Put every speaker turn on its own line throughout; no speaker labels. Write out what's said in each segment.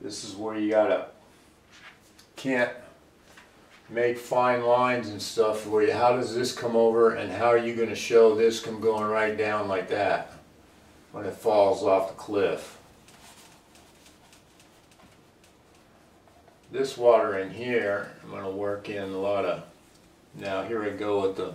This is where you can't make fine lines and stuff where you, how does this come over and how are you going to show this come going right down like that when it falls off the cliff. This water in here, I'm going to work in a lot of, now here I go with the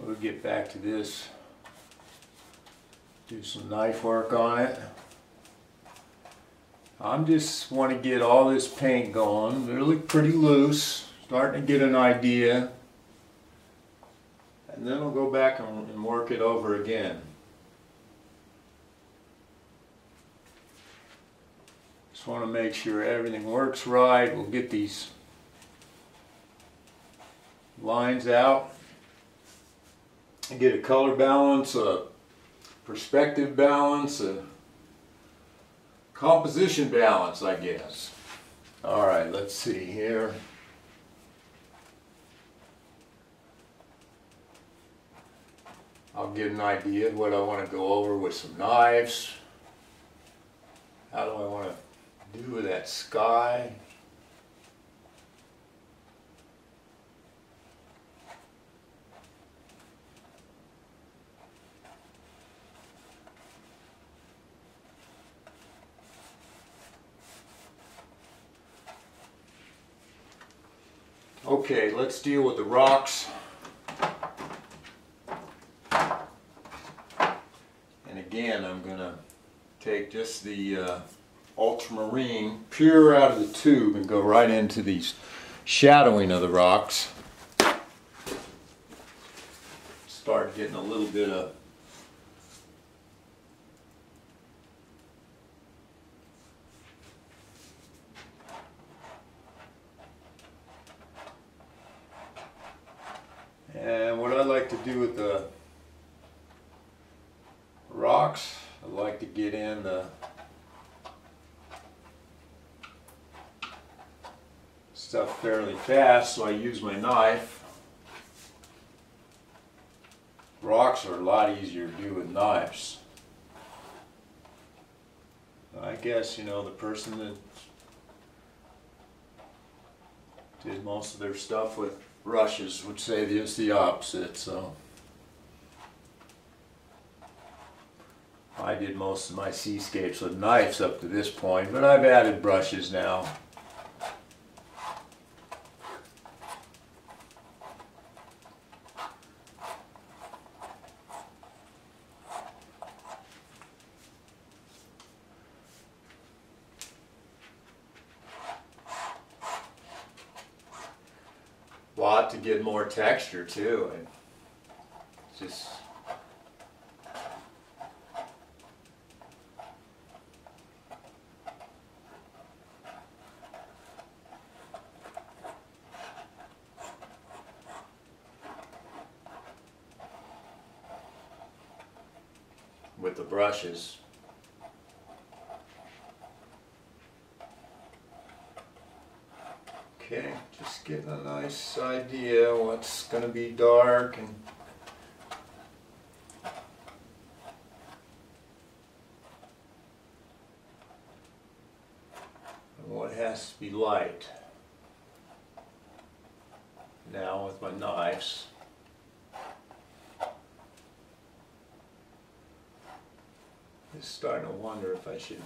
we'll get back to this, do some knife work on it. I just want to get all this paint going. They look pretty loose, starting to get an idea. And then I'll go back and work it over again. Just want to make sure everything works right. We'll get these lines out and get a color balance, a perspective balance, a composition balance, I guess. Alright, let's see here. I'll get an idea of what I want to go over with some knives. How do I want to do with that sky? Okay, let's deal with the rocks. And again, I'm going to take just the ultramarine pure out of the tube and go right into the shadowing of the rocks. Start getting a little bit of and what I like to do with the rocks, I like to get in the stuff fairly fast, so I use my knife. Rocks are a lot easier to do with knives. I guess, you know, the person that did most of their stuff with brushes would say just the opposite, so I did most of my seascapes with knives up to this point, but I've added brushes now. Lot to get more texture too, and just with the brushes. Okay, just getting a nice idea what's going to be dark and what has to be light. Now with my knives, just starting to wonder if I should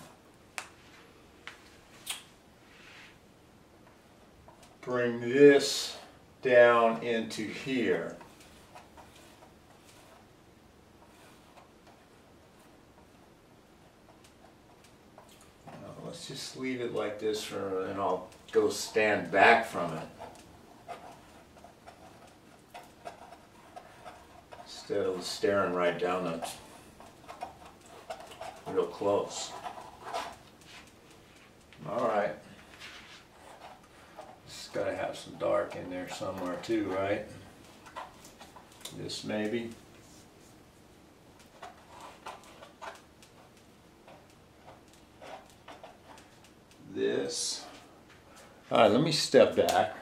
bring this down into here. Now, let's just leave it like this for, and I'll go stand back from it instead of staring right down it real close. All right. Got to have some dark in there somewhere too, right? This maybe. this. All right, let me step back.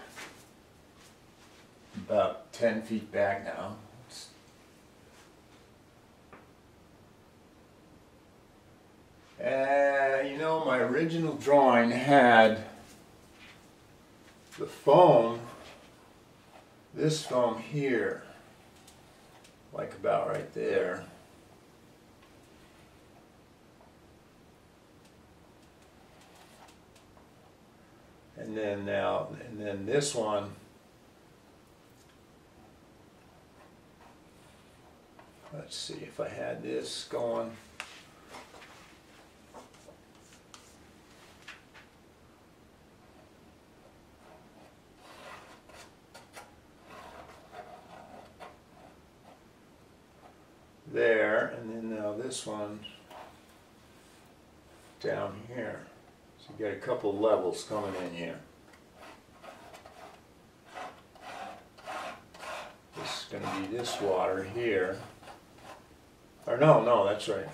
About 10 feet back now. You know, my original drawing had the foam, this foam here, like about right there. And then this one, let's see if I had this going. There, and then now this one down here. So you got a couple levels coming in here. This is going to be this water here. Or no, that's right.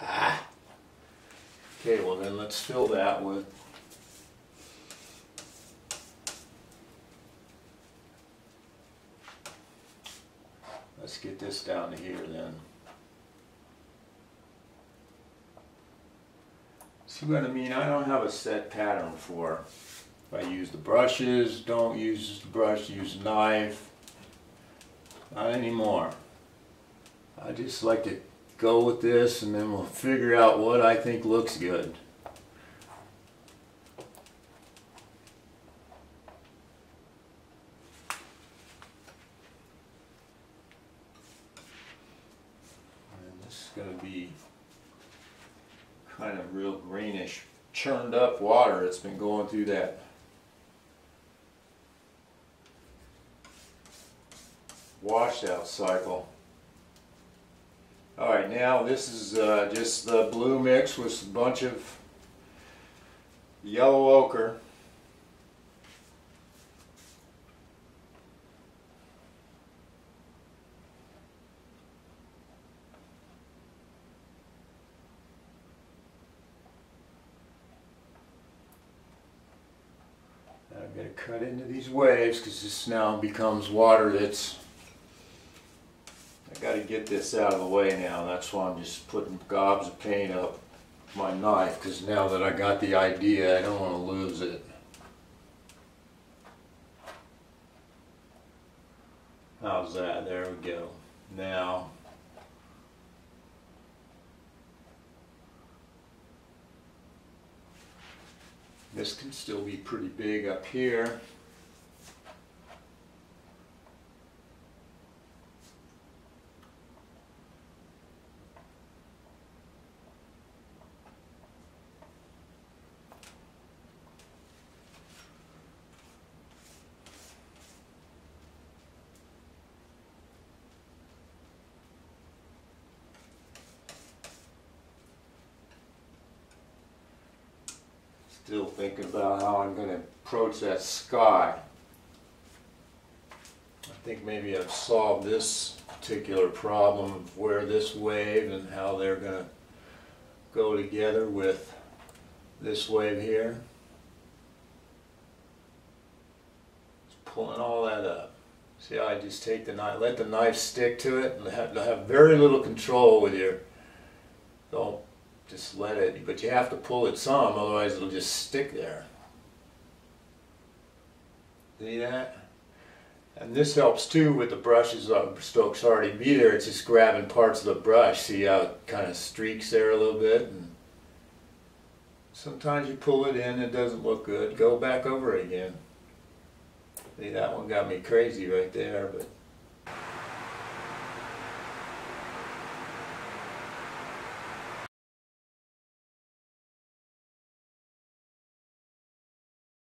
Okay. Okay, well then let's fill that with let's get this down to here then. See what I mean? I don't have a set pattern for if I use the brushes, don't use the brush, use a knife. Not anymore. I just like to go with this and then we'll figure out what I think looks good. Going to be kind of real greenish, churned up water. It's been going through that washout cycle. Alright, now this is just the blue mix with a bunch of yellow ochre. I'm going to cut into these waves because this now becomes water that's, I got to get this out of the way now. That's why I'm just putting gobs of paint up my knife, because now that I got the idea, I don't want to lose it. How's that? There we go. Now this can still be pretty big up here. Still thinking about how I'm going to approach that sky. I think maybe I've solved this particular problem of where this wave and how they're going to go together with this wave here. Just pulling all that up. See how I just take the knife, let the knife stick to it, and have very little control with your, don't just let it, but you have to pull it some, otherwise it'll just stick there. See that? And this helps too with the brushes. Strokes already be there, it's just grabbing parts of the brush. See how it kind of streaks there a little bit? And sometimes you pull it in, it doesn't look good. Go back over it again. See, that one got me crazy right there, but